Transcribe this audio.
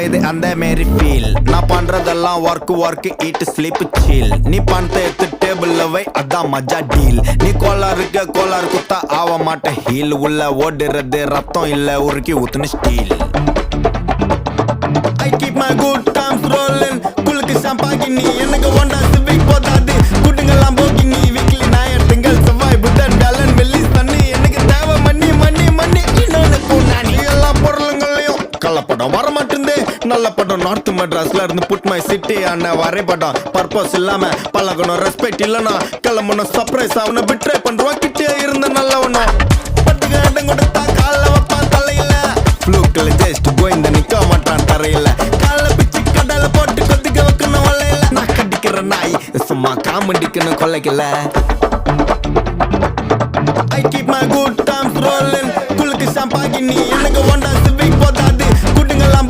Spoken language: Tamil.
இது அந்த மாரி ஃபீல். நான் பண்றதெல்லாம் ஒர்க் ஈட் ஸ்லீப் சீல். நீ பணத்தை எடுத்து டேபிள்ல வை, அதான் மஜா டீல். நீ கோளாறு குத்தா ஆக மாட்ட ஹீல். உள்ள ஓடுறது ரத்தம் இல்ல உருக்கி ஊத்துன steel. I keep my good times rolling. குளுக்கு ஷாம்பாகினி எனக்கு ஒண்டா சிவிக் போதாது. குடுங்கலாம் போகினி வீக்லி ஞாயிறு திங்கள் செவ்வாய் புதன் வியாழன் வெள்ளி சனி. எனக்கு தேவை மண்ணி இன்னொன்னு பூனானி. எல்லா பொருளுங்களையும் கள்ளப்படம் வர மாட்டேந்தே. நல்ல படம் நார்த் மெட்ராஸ்ல இருந்து புட் மை சிட்டி ஆன வரைபடம். பர்பஸ் இல்லாம பழகணும், ரெஸ்பெக்ட் இல்லனா கிளம்பணும். சர்ப்ரைஸ் அவனை பிட்ரே பண்றோம். கிட்டே இருந்த நல்லவனும் பட்டுக்கு இடம் கொடுத்தா கால வைப்பான் தலையில. ஃப்ளூக்ல ஜஸ்ட் கோயிந்த நிக்க மாட்டான் தரையில. கால பிச்சு கடல போட்டு கொதிக்க வைக்கணும் வலையில. நான் கடிக்கிற நாய் சும்மா காமெடிக்கணும் கொலைக்கல. I keep my good times rolling. குளுக்கு ஷாம்பாகினி எனக்கு ஒண்டா